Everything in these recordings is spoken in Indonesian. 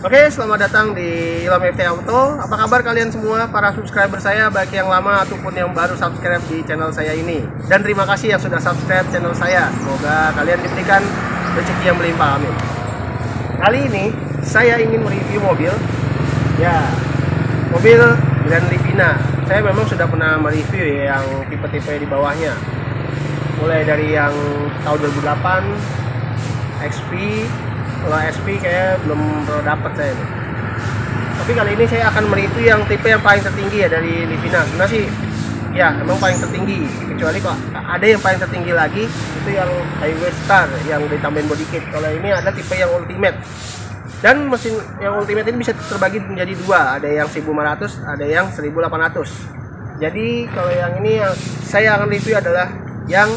Oke, selamat datang di Ilham FT Auto. Apa kabar kalian semua para subscriber saya, baik yang lama ataupun yang baru subscribe di channel saya ini. Dan terima kasih yang sudah subscribe channel saya. Semoga kalian diberikan rezeki yang melimpah, amin. Kali ini saya ingin mereview mobil. Ya, mobil Grand Livina. Saya memang sudah pernah mereview ya, yang tipe-tipe di bawahnya. Mulai dari yang tahun 2008 XP. Kalau SP kayak belum pernah dapat saya ini. Tapi kali ini saya akan mereview yang tipe yang paling tertinggi ya dari Livina. Sebenarnya sih ya emang paling tertinggi, kecuali kok ada yang paling tertinggi lagi itu yang Highway Star yang ditambahin body kit. Kalau ini ada tipe yang Ultimate. Dan mesin yang Ultimate ini bisa terbagi menjadi dua, ada yang 1500, ada yang 1800. Jadi kalau yang ini yang saya akan review adalah yang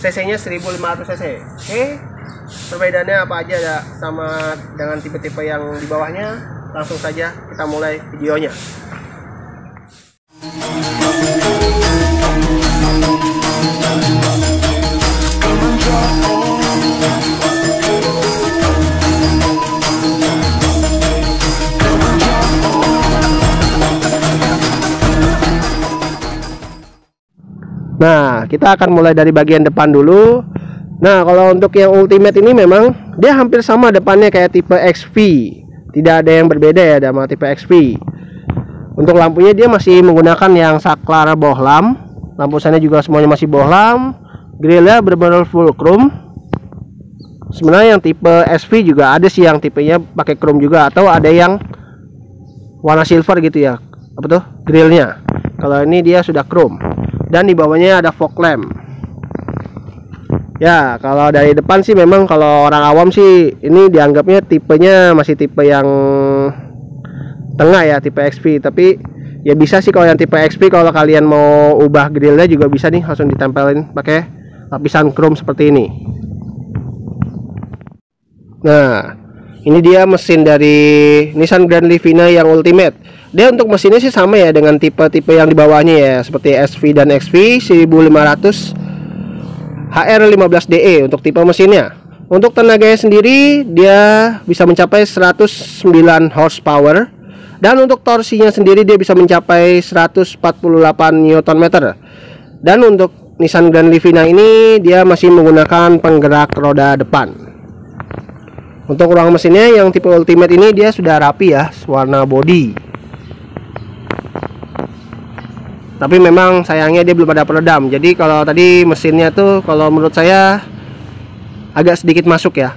cc-nya 1500 cc. Oke. Perbedaannya apa aja ya sama dengan tipe-tipe yang di bawahnya? Langsung saja kita mulai videonya. Nah, kita akan mulai dari bagian depan dulu. Nah, kalau untuk yang Ultimate ini memang dia hampir sama depannya kayak tipe XV. Tidak ada yang berbeda ya sama tipe XV. Untuk lampunya dia masih menggunakan yang saklar bohlam. Lampu sannya juga semuanya masih bohlam. Grillnya benar-benar full chrome. Sebenarnya yang tipe SV juga ada sih yang tipenya pakai chrome juga, atau ada yang warna silver gitu ya. Apa tuh? Grillnya. Kalau ini dia sudah chrome. Dan di bawahnya ada fog lamp. Ya, kalau dari depan sih memang kalau orang awam sih ini dianggapnya tipenya masih tipe yang tengah ya, tipe XP. Tapi ya bisa sih kalau yang tipe XP, kalau kalian mau ubah grillnya juga bisa nih, langsung ditempelin pakai lapisan chrome seperti ini. Nah, ini dia mesin dari Nissan Grand Livina yang Ultimate. Dia untuk mesinnya sih sama ya dengan tipe-tipe yang di bawahnya ya, seperti SV dan XV 1500 HR15DE untuk tipe mesinnya. Untuk tenaganya sendiri dia bisa mencapai 109 horsepower, dan untuk torsinya sendiri dia bisa mencapai 148 Nm. Dan untuk Nissan Grand Livina ini dia masih menggunakan penggerak roda depan. Untuk ruang mesinnya yang tipe Ultimate ini dia sudah rapi ya, warna body. Tapi memang sayangnya dia belum ada peredam. Jadi kalau tadi mesinnya tuh kalau menurut saya agak sedikit masuk ya.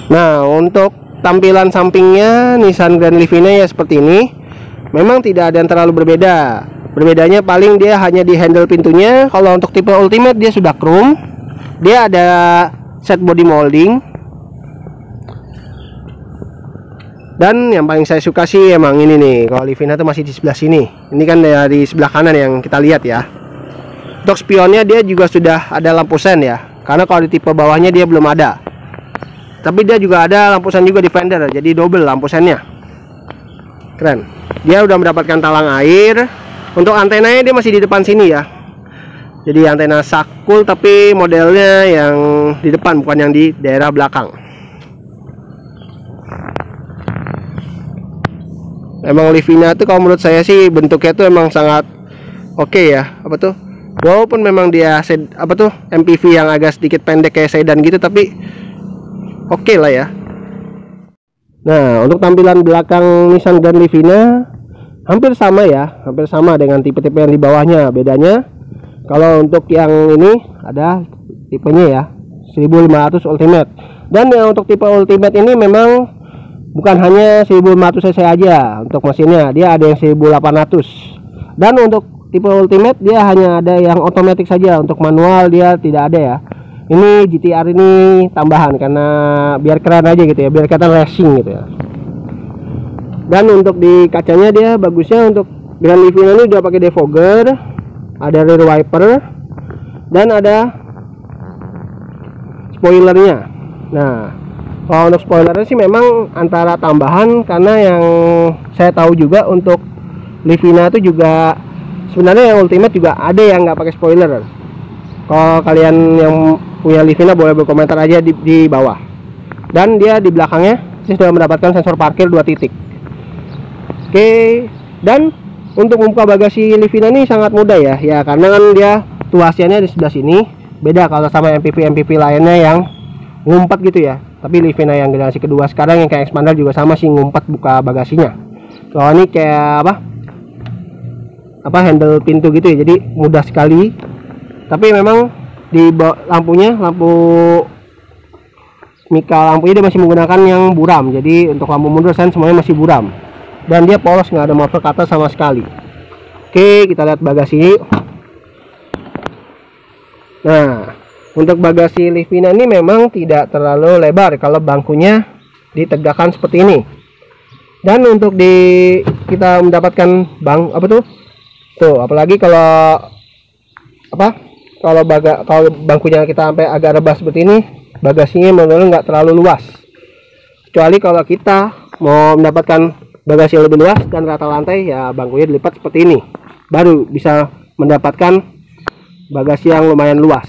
Nah, untuk tampilan sampingnya Nissan Grand Livina ya seperti ini. Memang tidak ada yang terlalu berbeda. Berbedanya paling dia hanya di handle pintunya. Kalau untuk tipe Ultimate dia sudah chrome. Dia ada set body molding. Dan yang paling saya suka sih emang ini nih, kalau Livina tuh masih di sebelah sini. Ini kan dari sebelah kanan yang kita lihat ya. Untuk spionnya dia juga sudah ada lampu sen ya, karena kalau di tipe bawahnya dia belum ada. Tapi dia juga ada lampu sen juga di fender, jadi double lampu sennya. Keren. Dia udah mendapatkan talang air. Untuk antenanya dia masih di depan sini ya. Jadi antena sakul tapi modelnya yang di depan, bukan yang di daerah belakang. Emang Livina tuh kalau menurut saya sih bentuknya tuh emang sangat oke ya. Apa tuh? Walaupun memang dia MPV yang agak sedikit pendek kayak sedan gitu, tapi oke lah ya. Nah, untuk tampilan belakang Nissan Grand Livina hampir sama ya, hampir sama dengan tipe-tipe yang di bawahnya. Bedanya kalau untuk yang ini ada tipenya ya 1500 Ultimate. Dan yang untuk tipe Ultimate ini memang bukan hanya 1500 cc aja untuk mesinnya, dia ada yang 1800. Dan untuk tipe Ultimate dia hanya ada yang otomatis saja, untuk manual dia tidak ada ya. Ini GTR ini tambahan karena biar keren aja gitu ya, biar kelihatan racing gitu ya. Dan untuk di kacanya dia bagusnya untuk Grand Livina ini udah pakai defogger, ada rear wiper, dan ada spoilernya. Nah, kalau untuk spoilernya sih memang antara tambahan, karena yang saya tahu juga untuk Livina itu juga sebenarnya yang Ultimate juga ada yang nggak pakai spoiler. Kalau kalian yang punya Livina boleh berkomentar aja di bawah. Dan dia di belakangnya sudah mendapatkan sensor parkir 2 titik. Oke, dan untuk membuka bagasi Livina ini sangat mudah ya. Ya karena kan dia tuasiannya di sebelah sini. Beda kalau sama MPV lainnya yang ngumpet gitu ya. Tapi Livina yang generasi kedua sekarang yang kayak Xpander juga sama sih, ngumpet buka bagasinya. Kalau ini kayak apa handle pintu gitu ya, jadi mudah sekali. Tapi memang di lampunya, lampu mika lampunya dia masih menggunakan yang buram. Jadi untuk lampu mundur sen semuanya masih buram. Dan dia polos, nggak ada marker ke atas sama sekali. Oke, kita lihat bagasi. Nah, untuk bagasi Livina ini memang tidak terlalu lebar kalau bangkunya ditegakkan seperti ini. Dan untuk kita mendapatkan tuh apalagi kalau kalau bangkunya kita sampai agak rebah seperti ini, bagasinya memang nggak terlalu luas. Kecuali kalau kita mau mendapatkan bagasi lebih luas dan rata lantai, ya bangkunya dilipat seperti ini, baru bisa mendapatkan bagasi yang lumayan luas.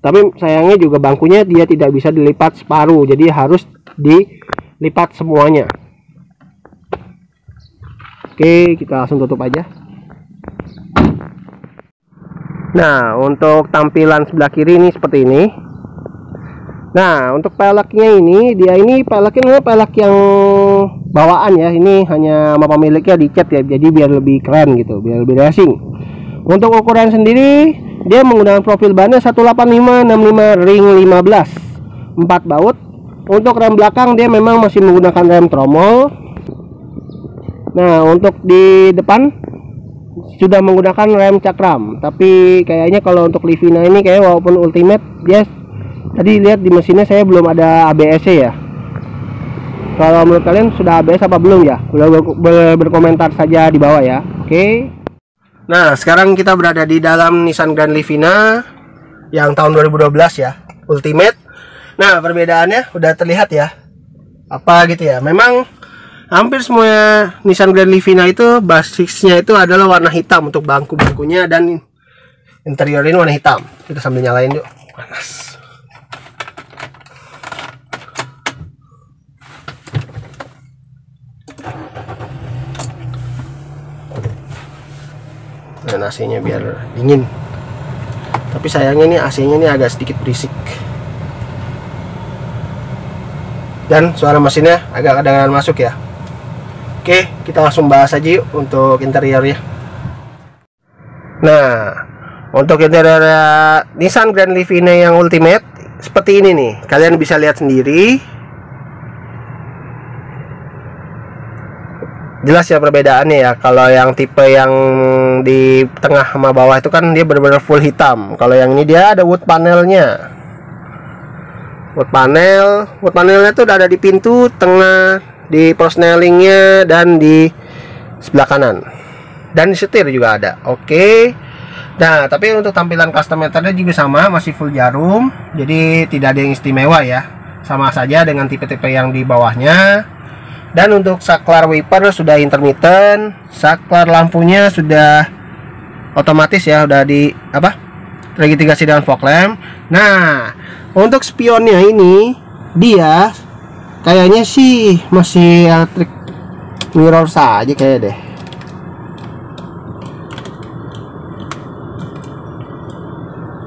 Tapi sayangnya juga bangkunya dia tidak bisa dilipat separuh, jadi harus dilipat semuanya. Oke, kita langsung tutup aja. Nah, untuk tampilan sebelah kiri ini seperti ini. Nah, untuk peleknya ini, peleknya pelek yang bawaan ya. Ini hanya sama pemiliknya dicat ya, jadi biar lebih keren gitu, biar lebih racing. Untuk ukuran sendiri, dia menggunakan profil bannya 185/65 ring 15 4 baut. Untuk rem belakang dia memang masih menggunakan rem tromol. Nah, untuk di depan sudah menggunakan rem cakram. Tapi kayaknya kalau untuk Livina ini kayak walaupun Ultimate, dia tadi lihat di mesinnya saya belum ada ABS-nya ya. Kalau menurut kalian sudah ABS apa belum ya? Boleh berkomentar saja di bawah ya. Oke. Nah, sekarang kita berada di dalam Nissan Grand Livina yang tahun 2012 ya, Ultimate. Nah, perbedaannya udah terlihat ya. Apa gitu ya? Memang hampir semua Nissan Grand Livina itu basisnya itu adalah warna hitam untuk bangku-bangkunya, dan interior ini warna hitam. Kita sambil nyalain yuk. Panas. Dan AC-nya biar dingin. Tapi sayangnya nih AC-nya ini agak sedikit berisik. Dan suara mesinnya agak kadang-kadang masuk ya. Oke, kita langsung bahas aja yuk untuk interiornya. Nah, untuk interior Nissan Grand Livina yang Ultimate seperti ini nih. Kalian bisa lihat sendiri. Jelas ya perbedaannya ya. Kalau yang tipe yang di tengah sama bawah itu kan dia benar-benar full hitam. Kalau yang ini dia ada wood panelnya. Wood panelnya tuh udah ada di pintu tengah, di prosnelingnya, dan di sebelah kanan, dan di setir juga ada. Oke. Nah, tapi untuk tampilan custom meternya juga sama, masih full jarum, jadi tidak ada yang istimewa ya, sama saja dengan tipe-tipe yang di bawahnya. Dan untuk saklar wiper sudah intermittent, saklar lampunya sudah otomatis ya, udah di terintegrasi dengan fog lamp. Nah, untuk spionnya ini dia kayaknya sih masih electric mirror saja kayak deh.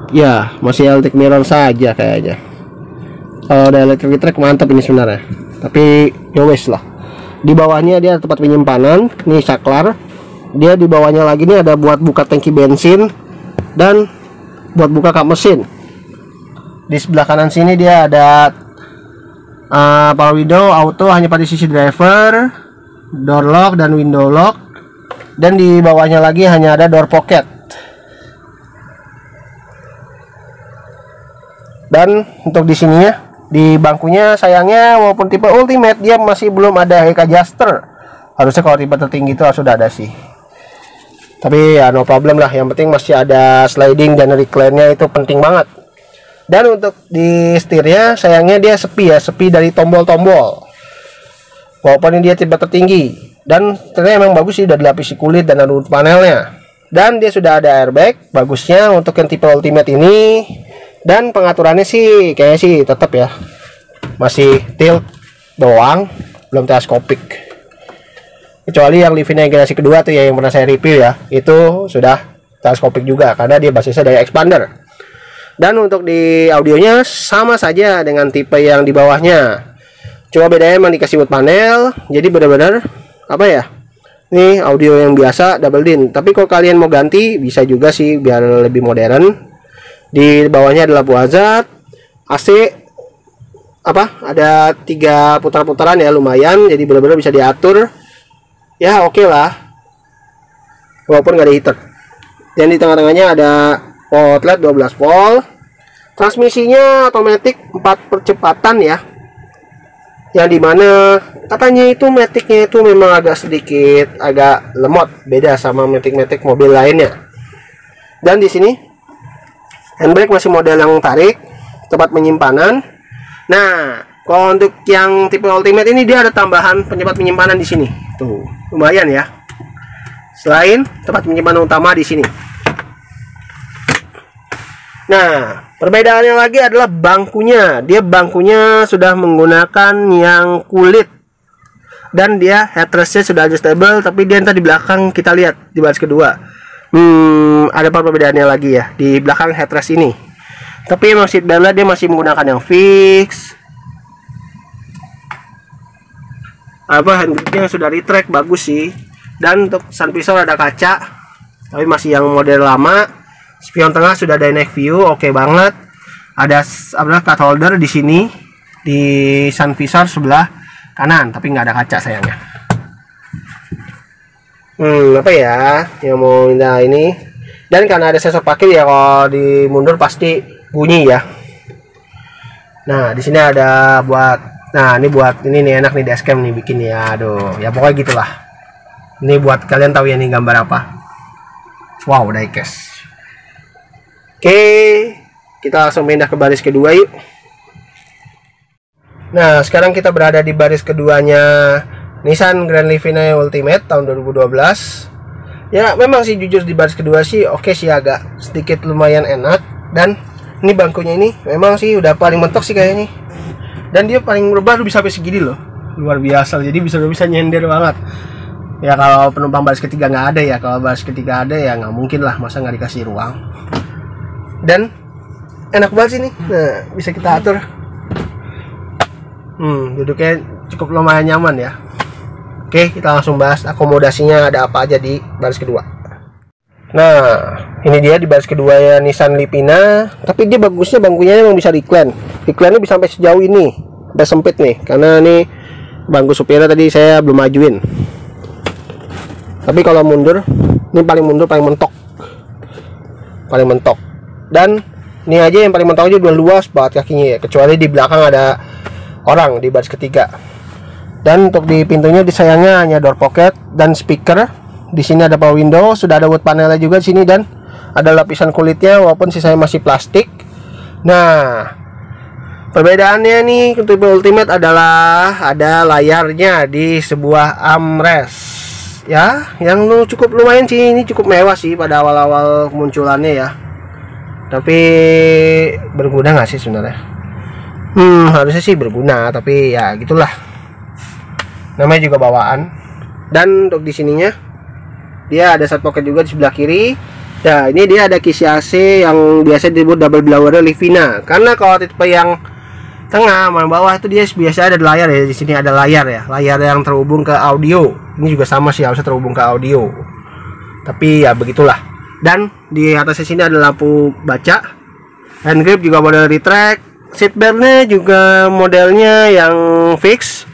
Ya, masih electric mirror saja kayaknya. Kalau ada electric mantap ini sebenarnya. Tapi ya wes lah. Di bawahnya dia tempat penyimpanan, nih saklar. Dia di bawahnya lagi nih ada buat buka tangki bensin dan buat buka kap mesin. Di sebelah kanan sini dia ada power window auto hanya pada sisi driver, door lock dan window lock, dan di bawahnya lagi hanya ada door pocket. Dan untuk di sininya, di bangkunya sayangnya walaupun tipe Ultimate dia masih belum ada head adjuster. Harusnya kalau tipe tertinggi itu sudah ada sih. Tapi ya no problem lah, yang penting masih ada sliding dan recline-nya, itu penting banget. Dan untuk di setirnya sayangnya dia sepi dari tombol-tombol. Walaupun ini dia tipe tertinggi, dan ternyata emang bagus sih, udah dilapisi kulit dan ada panelnya. Dan dia sudah ada airbag. Bagusnya untuk yang tipe Ultimate ini. Dan pengaturannya sih kayaknya sih tetap ya masih tilt doang, belum teleskopik. Kecuali yang Livina generasi kedua tuh ya, yang pernah saya review ya, itu sudah teleskopik juga karena dia basisnya dari expander. Dan untuk di audionya sama saja dengan tipe yang di bawahnya, cuma bedanya emang dikasih wood panel, jadi benar-benar apa ya, ini audio yang biasa double din. Tapi kalau kalian mau ganti bisa juga sih biar lebih modern. Di bawahnya adalah buazat, AC, ada 3 putar-putaran ya, lumayan, jadi benar-benar bisa diatur ya, oke lah, walaupun nggak ada heater. Dan di tengah-tengahnya ada outlet 12 volt. Transmisinya otomatis 4 percepatan ya, yang dimana katanya itu maticnya itu memang agak sedikit agak lemot, beda sama matic mobil lainnya. Dan di sini handbrake masih model yang tarik, tempat penyimpanan. Nah, kalau untuk yang tipe Ultimate ini dia ada tambahan tempat penyimpanan di sini. Tuh, lumayan ya. Selain tempat penyimpanan utama di sini. Nah, perbedaannya lagi adalah bangkunya. Dia bangkunya sudah menggunakan yang kulit. Dan dia headrestnya sudah adjustable, tapi dia entah di belakang kita lihat di baris kedua. Ada perbedaannya lagi ya di belakang headrest ini. Tapi emang seat beltnya dia masih menggunakan yang fix. Handbrake-nya sudah retract, bagus sih. Dan untuk sun visor ada kaca, tapi masih yang model lama. Spion tengah sudah dynamic view, oke banget. Ada cut holder di sini di sun visor sebelah kanan, tapi nggak ada kaca sayangnya. Apa ya yang mau minta ini? Dan karena ada sensor parkir ya, kalau di mundur pasti bunyi ya. Nah, di sini ada ini buat ini nih, enak nih dashcam nih bikin ya. Aduh, ya pokoknya gitulah. Ini buat kalian tahu ya nih gambar apa. Wow, diecast. Oke, kita langsung pindah ke baris kedua yuk. Nah, sekarang kita berada di baris keduanya Nissan Grand Livina Ultimate tahun 2012. Ya, memang sih jujur di baris kedua sih oke sih, agak sedikit lumayan enak. Dan ini bangkunya ini memang sih udah paling mentok sih kayaknya. Dan dia paling baru bisa sampai segini loh, luar biasa. Jadi bisa nyender banget. Ya kalau penumpang baris ketiga nggak ada ya, kalau baris ketiga ada ya nggak mungkin lah, masa nggak dikasih ruang. Dan enak banget sih nih. Nah, bisa kita atur. Duduknya cukup lumayan nyaman ya. Oke, kita langsung bahas akomodasinya ada apa aja di baris kedua. Nah, ini dia di baris kedua ya Nissan Livina. Tapi dia bagusnya bangkunya emang bisa recline. Recline-nya bisa sampai sejauh ini, sampai sempit nih, karena nih bangku supirnya tadi saya belum majuin. Tapi kalau mundur, ini paling mundur paling mentok. Dan ini aja yang paling mentok aja udah luas banget kakinya ya, kecuali di belakang ada orang di baris ketiga. Dan untuk di pintunya disayangnya hanya door pocket dan speaker. Di sini ada power window, sudah ada wood panelnya juga di sini, dan ada lapisan kulitnya walaupun sisanya masih plastik. Nah, perbedaannya nih tipe Ultimate adalah ada layarnya di sebuah armrest. Ya, yang cukup lumayan sih, ini cukup mewah sih pada awal-awal kemunculannya ya. Tapi berguna nggak sih sebenarnya? Harusnya sih berguna, tapi ya gitulah. Namanya juga bawaan. Dan untuk di sininya dia ada side pocket juga di sebelah kiri. Ya, ini dia ada kisi AC yang biasa disebut double blower Livina. Karena kalau tipe yang tengah sama bawah itu dia biasa ada layar ya. Di sini ada layar ya, layar yang terhubung ke audio. Ini juga sama sih, harusnya terhubung ke audio. Tapi ya begitulah. Dan di atasnya sini ada lampu baca. Hand grip juga model retract. Seat beltnya juga modelnya yang fix.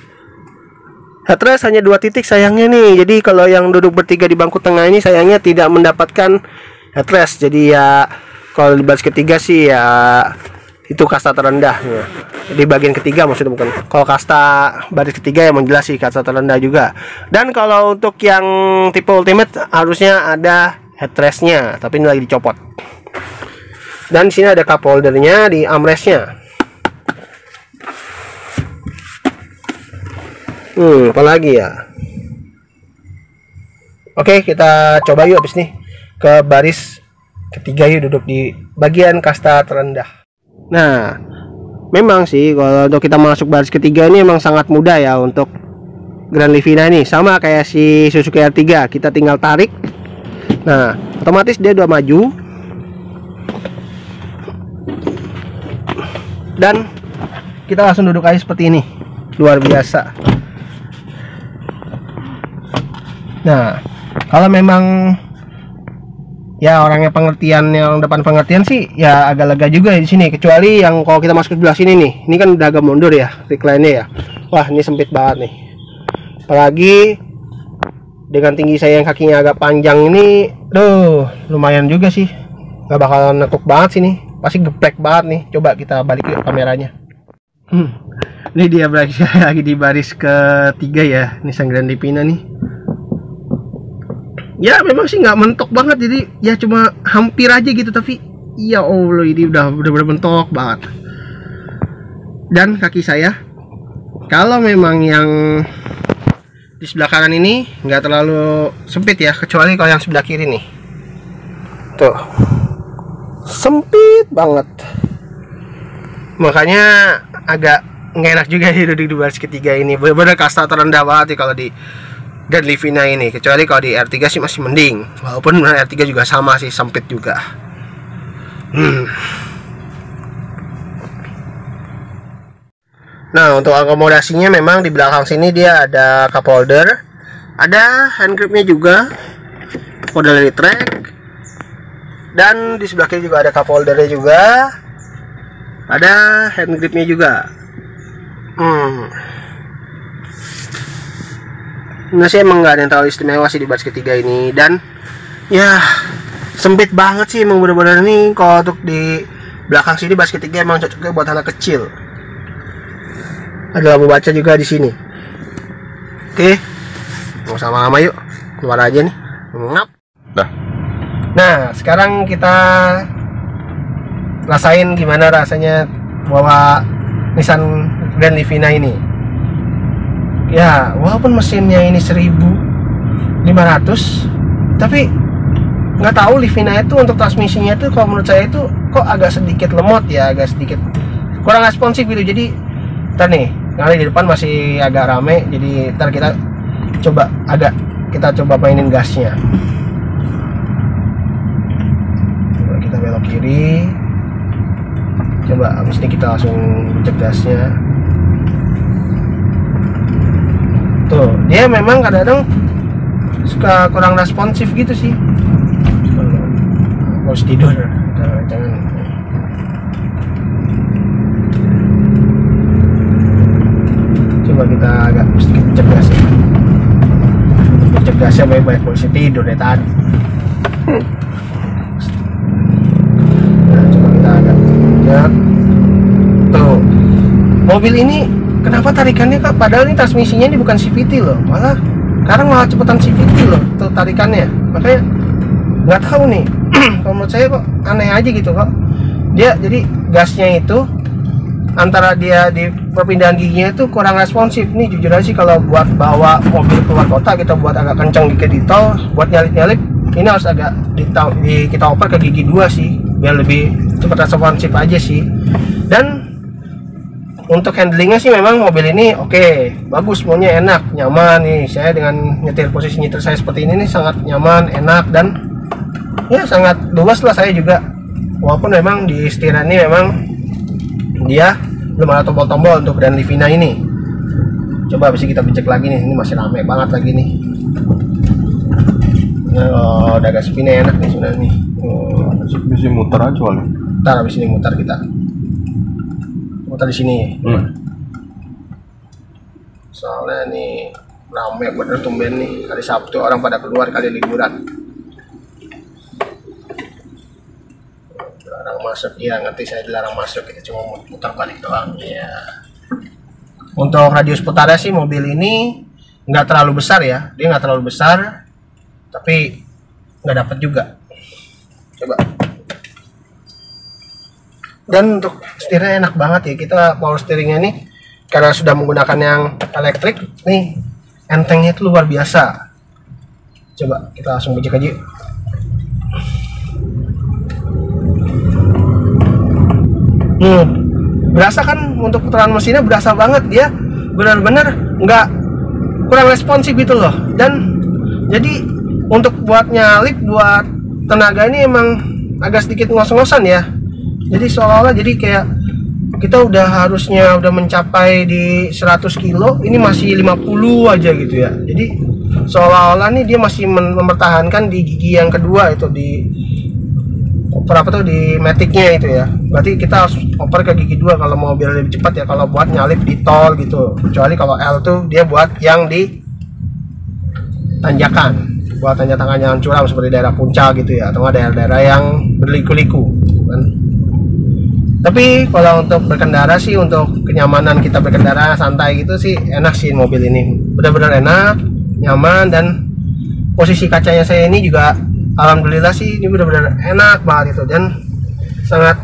Headrest hanya 2 titik sayangnya nih. Jadi kalau yang duduk bertiga di bangku tengah ini sayangnya tidak mendapatkan headrest. Jadi ya kalau di baris ketiga sih ya itu kasta terendah ya. Di bagian ketiga maksudnya, bukan. Kalau kasta baris ketiga ya jelas sih kasta terendah juga. Dan kalau untuk yang tipe Ultimate harusnya ada headrestnya, tapi ini lagi dicopot. Dan di sini ada cup holdernya di armrestnya. Apalagi ya. Oke, kita coba yuk abis nih. ke baris ketiga yuk, duduk di bagian kasta terendah. Nah, memang sih kalau untuk kita masuk baris ketiga ini emang sangat mudah ya untuk Grand Livina ini. Sama kayak si Suzuki R3, kita tinggal tarik. Nah, otomatis dia udah maju. Dan kita langsung duduk aja seperti ini. Luar biasa. Nah, kalau memang ya orangnya pengertian, yang depan pengertian sih ya agak lega juga di sini. Kecuali yang kalau kita masuk ke sebelah sini nih, ini kan udah agak mundur ya recline-nya ya. Wah, ini sempit banget nih. Apalagi dengan tinggi saya yang kakinya agak panjang ini, lumayan juga sih. Gak bakalan nekuk banget sih nih. Pasti geprek banget nih. Coba kita balik ke kameranya. Ini dia lagi di baris ketiga ya, Nissan Grand Livina nih. Ya memang sih nggak mentok banget, jadi ya cuma hampir aja gitu, tapi ya Allah ini udah mentok banget. Dan kaki saya, kalau memang yang di sebelah kanan ini nggak terlalu sempit ya, kecuali kalau yang sebelah kiri nih, tuh sempit banget, makanya agak nggak enak juga duduk di baris ketiga ini. Bener-bener kasta terendah banget ya kalau di Grand Livina ini, kecuali kalau di R3 sih masih mending, walaupun R3 juga sama sih, sempit juga. Nah, untuk akomodasinya memang di belakang sini dia ada cup holder, ada hand gripnya juga, kode dari track, dan di sebelah kiri juga ada cup holdernya juga, ada hand gripnya juga. Nah sih emang nggak ada yang terlalu istimewa sih di baris ketiga ini, dan ya sempit banget sih emang bener-bener nih. Kalau untuk di belakang sini baris ketiga emang cocoknya buat anak kecil. Ada lampu baca juga di sini. Oke, mau sama-sama yuk keluar aja nih. Ngap. Nah sekarang kita rasain gimana rasanya bawa Nissan Grand Livina ini. Ya, walaupun mesinnya ini 1.500, tapi nggak tahu Livina itu untuk transmisinya itu kalau menurut saya itu kok agak sedikit lemot ya, agak sedikit kurang responsif gitu. Jadi ntar nih, kali di depan masih agak rame, jadi ntar kita coba mainin gasnya. Coba kita belok kiri, coba abis ini kita langsung cek gasnya. Tuh, dia memang kadang-kadang suka kurang responsif gitu sih. Harus tidur, jangan. Coba kita agak sedikit cerdas ya. Cerdasnya baik-baik, polisi tidur ya tadi. Nah, coba kita agak sedikit. Tuh, mobil ini kenapa tarikannya kak? Padahal ini transmisinya ini bukan CVT loh, sekarang malah cepetan CVT loh tuh tarikannya. Makanya nggak tahu nih, kalau menurut saya kok aneh aja gitu kok. Dia jadi gasnya itu antara dia di perpindahan giginya itu kurang responsif. Nih jujur aja sih, kalau buat bawa mobil keluar kota kita buat agak kencang dikit di tol, buat nyalip ini harus agak kita oper ke gigi 2 sih, biar lebih cepat responsif aja sih. Dan untuk handlingnya sih memang mobil ini oke, bagus, maunya enak, nyaman nih. Saya dengan posisi nyetir saya seperti ini nih sangat nyaman, enak, dan ya sangat luas lah saya juga. Walaupun memang di setiran ini memang dia belum ada tombol-tombol untuk Grand Livina ini. Coba bisa kita cek lagi nih, ini masih rame banget lagi nih. Nah, udah agak spinnya enak nih sebenarnya nih. Bisa muter aja soalnya. Ntar habis ini mutar kita. Di sini. Soalnya nih rame bener tumben nih, hari Sabtu orang pada keluar kali liburan. Dilarang masuk ya, ngerti saya dilarang masuk, kita cuma mutar balik doang ya. Untuk radius putarnya sih mobil ini nggak terlalu besar ya, dia nggak terlalu besar, tapi nggak dapet juga. Coba. Dan untuk setirnya enak banget ya, kita power steeringnya nih karena sudah menggunakan yang elektrik nih, entengnya itu luar biasa. Coba kita langsung becek aja. Berasa kan untuk putaran mesinnya berasa banget, dia benar-benar nggak kurang responsif gitu loh. Dan jadi untuk buat nyalip, buat tenaga ini emang agak sedikit ngos-ngosan ya. Jadi seolah-olah jadi kayak kita udah harusnya udah mencapai di 100 kilo, ini masih 50 aja gitu ya. Jadi seolah-olah nih dia masih mempertahankan di gigi yang kedua itu, di oper apa tuh, di maticnya itu ya. Berarti kita harus oper ke gigi 2 kalau mau biar lebih cepat ya, kalau buat nyalip di tol gitu. Kecuali kalau L tuh dia buat yang di tanjakan, buat tanjakan yang curam seperti daerah puncak gitu ya, atau daerah-daerah yang berliku-liku kan. Tapi kalau untuk berkendara sih, untuk kenyamanan kita berkendara santai gitu sih enak sih mobil ini, benar-benar enak, nyaman. Dan posisi kacanya saya ini juga alhamdulillah sih ini benar-benar enak banget itu, dan sangat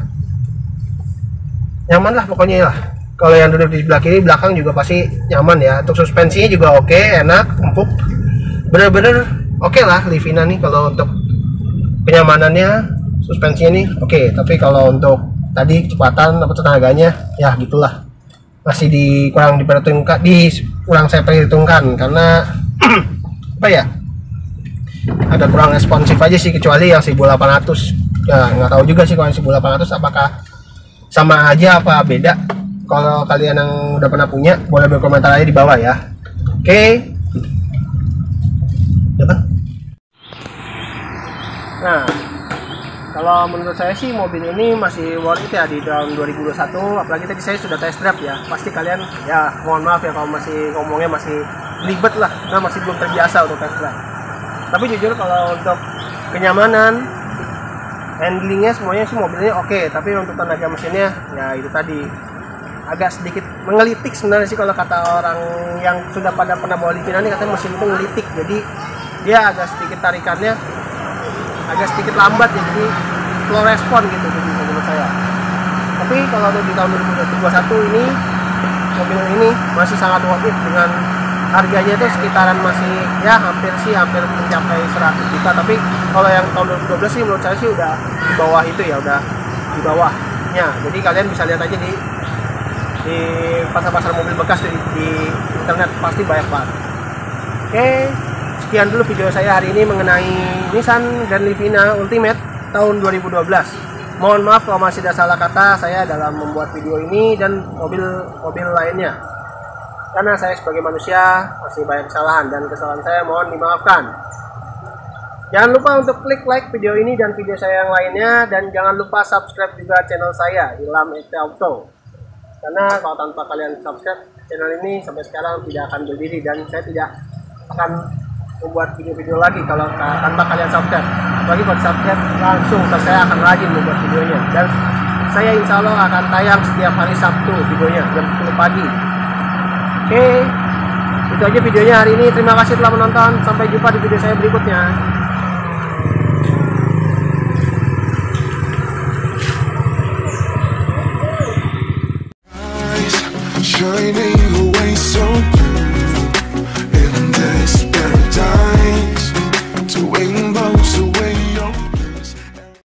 nyaman lah pokoknya lah. Kalau yang duduk di sebelah kiri, belakang juga pasti nyaman ya. Untuk suspensinya juga oke, enak, empuk, bener-bener oke lah Livina nih. Kalau untuk kenyamanannya, suspensinya nih oke. Tapi kalau untuk tadi kecepatan atau tenaganya ya gitulah, masih kurang diperhitungkan, kurang saya perhitungkan karena apa ya, ada kurang responsif aja sih. Kecuali yang 1800 ya, nggak tahu juga sih kalau yang 1800 apakah sama aja apa beda. Kalau kalian yang udah pernah punya boleh berkomentar aja di bawah ya. Oke. Nah, kalau menurut saya sih mobil ini masih worth it ya di tahun 2021. Apalagi tadi saya sudah test drive ya. Pasti kalian ya mohon maaf ya kalau masih ngomongnya masih ribet lah, nah masih belum terbiasa untuk test drive. Tapi jujur kalau untuk kenyamanan, handlingnya semuanya sih mobilnya oke. Tapi untuk tenaga mesinnya ya itu tadi agak sedikit menggelitik sebenarnya sih. Kalau kata orang yang sudah pada pernah bawa Livina ini, katanya mesin itu ngelitik. Jadi dia agak sedikit tarikannya agak sedikit lambat ya, jadi slow respon gitu jadi menurut saya. Tapi kalau di tahun 2021 ini mobil ini masih sangat worth it, dengan harganya itu sekitaran masih ya hampir mencapai 100 juta. Tapi kalau yang tahun 2012 sih menurut saya sih udah di bawah itu ya, udah di bawahnya. Jadi kalian bisa lihat aja di pasar-pasar mobil bekas di internet, pasti banyak banget. Oke, sekian dulu video saya hari ini mengenai Nissan Grand Livina Ultimate tahun 2012. Mohon maaf kalau masih ada salah kata saya dalam membuat video ini dan mobil lainnya, karena saya sebagai manusia masih banyak kesalahan, dan kesalahan saya mohon dimaafkan. Jangan lupa untuk klik like video ini dan video saya yang lainnya, dan jangan lupa subscribe juga channel saya Ilham FT Auto, karena kalau tanpa kalian subscribe channel ini sampai sekarang tidak akan berdiri, dan saya tidak akan membuat video-video lagi kalau tanpa kalian subscribe. Bagi kalau subscribe langsung saya akan rajin membuat videonya, dan saya insya Allah akan tayang setiap hari Sabtu videonya jam 10 pagi. Oke, itu aja videonya hari ini. Terima kasih telah menonton, sampai jumpa di video saya berikutnya. Shining